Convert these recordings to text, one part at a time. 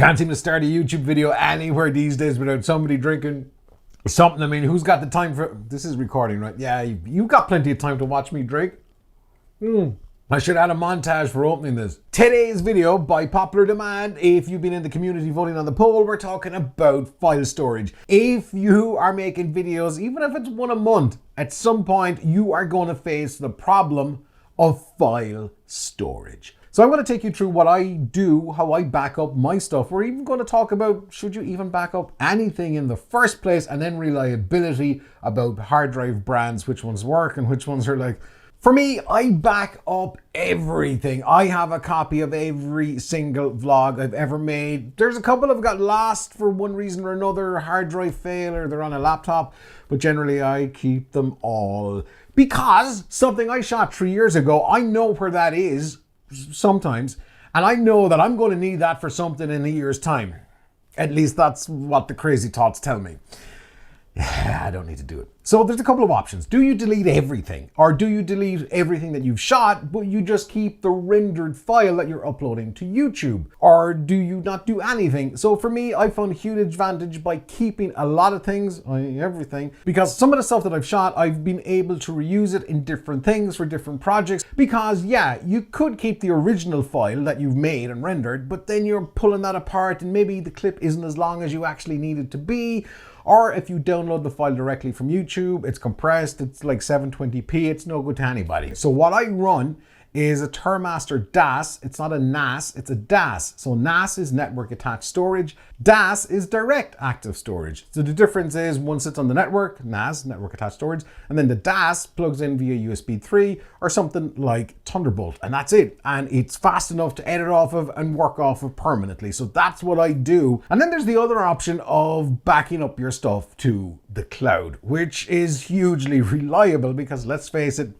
Can't seem to start a YouTube video anywhere these days without somebody drinking something. I mean, who's got the time for... This is recording, right? Yeah, you've got plenty of time to watch me drink. I should add a montage for opening this. Today's video, by popular demand, if you've been in the community voting on the poll, we're talking about file storage. If you are making videos, even if it's one a month, at some point you are going to face the problem of file storage. So I'm going to take you through what I do, how I back up my stuff. We're even going to talk about, should you even back up anything in the first place, and then reliability about hard drive brands, which ones work and which ones are like... For me, I back up everything. I have a copy of every single vlog I've ever made. There's a couple have got lost for one reason or another, hard drive fail, or they're on a laptop, but generally I keep them all. Because something I shot 3 years ago, I know where that is sometimes, and I know that I'm going to need that for something in a year's time. At least that's what the crazy thoughts tell me. I don't need to do it. So there's a couple of options. Do you delete everything? Or do you delete everything that you've shot, but you just keep the rendered file that you're uploading to YouTube? Or do you not do anything? So for me, I found a huge advantage by keeping a lot of things, everything, because some of the stuff that I've shot, I've been able to reuse it in different things for different projects. Because yeah, you could keep the original file that you've made and rendered, but then you're pulling that apart and maybe the clip isn't as long as you actually need it to be. Or if you download the file directly from YouTube, it's compressed, it's like 720p, it's no good to anybody. So what I run is a TerMaster DAS. It's not a NAS, it's a DAS. So NAS is network attached storage. DAS is direct active storage. So the difference is one sits on the network, NAS, network attached storage, and then the DAS plugs in via USB 3 or something like Thunderbolt, and that's it. And it's fast enough to edit off of and work off of permanently. So that's what I do. And then there's the other option of backing up your stuff to the cloud, which is hugely reliable because let's face it,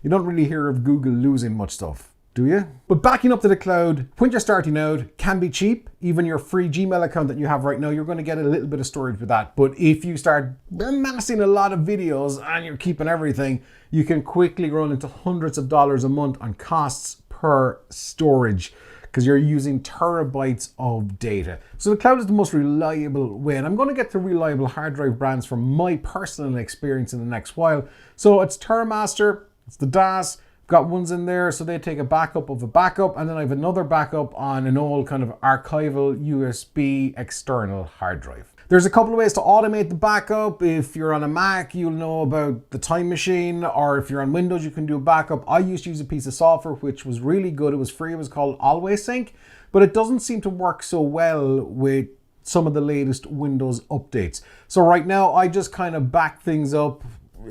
you don't really hear of Google losing much stuff, do you? But backing up to the cloud, when you're starting out, can be cheap. Even your free Gmail account that you have right now, you're going to get a little bit of storage with that. But if you start amassing a lot of videos and you're keeping everything, you can quickly run into hundreds of dollars a month on costs per storage, because you're using terabytes of data. So the cloud is the most reliable way, and I'm going to get to reliable hard drive brands from my personal experience in the next while. So it's TerMaster, it's the DAS, I've got ones in there, so they take a backup of a backup, and then I have another backup on an old kind of archival USB external hard drive. There's a couple of ways to automate the backup. If you're on a Mac, you'll know about the Time Machine, or if you're on Windows, you can do a backup. I used to use a piece of software which was really good. It was free. It was called Always Sync, but it doesn't seem to work so well with some of the latest Windows updates. So right now, I just kind of back things up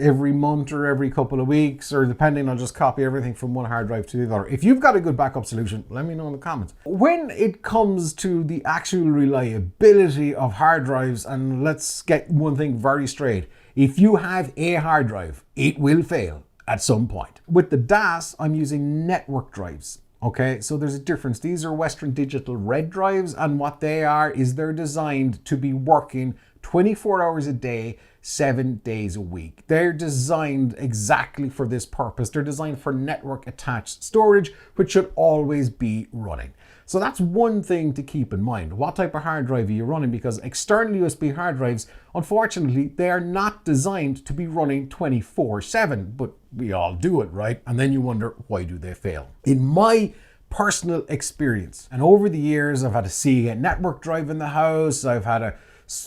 every month or every couple of weeks, or depending, I'll just copy everything from one hard drive to the other. If you've got a good backup solution, let me know in the comments. When it comes to the actual reliability of hard drives, and let's get one thing very straight. If you have a hard drive, it will fail at some point. With the DAS, I'm using network drives. Okay, so there's a difference. These are Western Digital Red drives, and what they are is they're designed to be working 24 hours a day, 7 days a week. They're designed exactly for this purpose. They're designed for network attached storage, which should always be running. So that's one thing to keep in mind. What type of hard drive are you running? Because external USB hard drives, unfortunately, they are not designed to be running 24/7, but we all do it, right? And then you wonder, why do they fail? In my personal experience, and over the years, I've had a Seagate network drive in the house. I've had a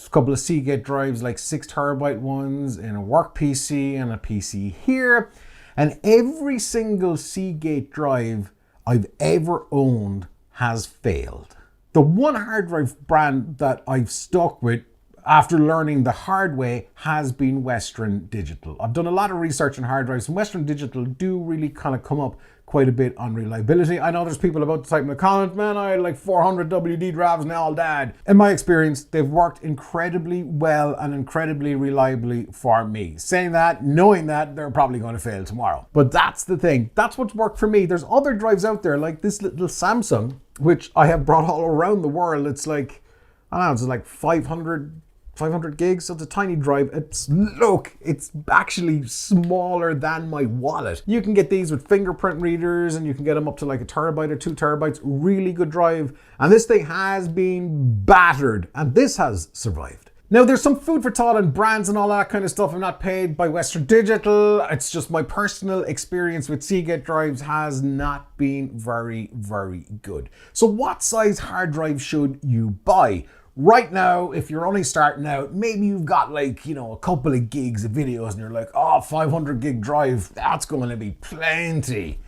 couple of Seagate drives, like 6 terabyte ones, in a work PC and a PC here. And every single Seagate drive I've ever owned has failed. The one hard drive brand that I've stuck with after learning the hard way has been Western Digital. I've done a lot of research on hard drives, and Western Digital do really kind of come up quite a bit on reliability. I know there's people about to type in the comments, man, I had like 400 WD drives and they all died. In my experience, they've worked incredibly well and incredibly reliably for me. Saying that, knowing that, they're probably going to fail tomorrow. But that's the thing. That's what's worked for me. There's other drives out there, like this little Samsung, which I have brought all around the world. It's like, I don't know, it's like 500 500 gigs, so it's a tiny drive. It's actually smaller than my wallet. You can get these with fingerprint readers, and you can get them up to like 1 terabyte or 2 terabytes. Really good drive. And this thing has been battered, and this has survived. Now, there's some food for thought on brands and all that kind of stuff. I'm not paid by Western Digital. It's just my personal experience with Seagate drives has not been very, very good. So what size hard drive should you buy? Right now, if you're only starting out, maybe you've got like, a couple of gigs of videos and you're like, oh, 500 gig drive, that's going to be plenty.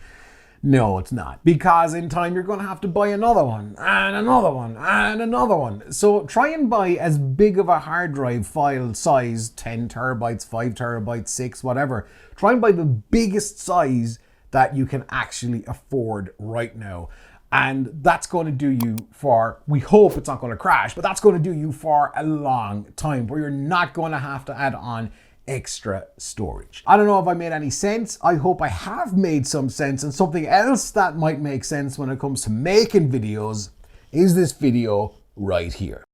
No, it's not. Because in time, you're going to have to buy another one, and another one, and another one. So try and buy as big of a hard drive file size, 10 terabytes, 5 terabytes, 6, whatever. Try and buy the biggest size that you can actually afford right now. And that's going to do you for, we hope it's not going to crash, but that's going to do you for a long time where you're not going to have to add on extra storage. I don't know if I made any sense. I hope I have made some sense. And something else that might make sense when it comes to making videos is this video right here.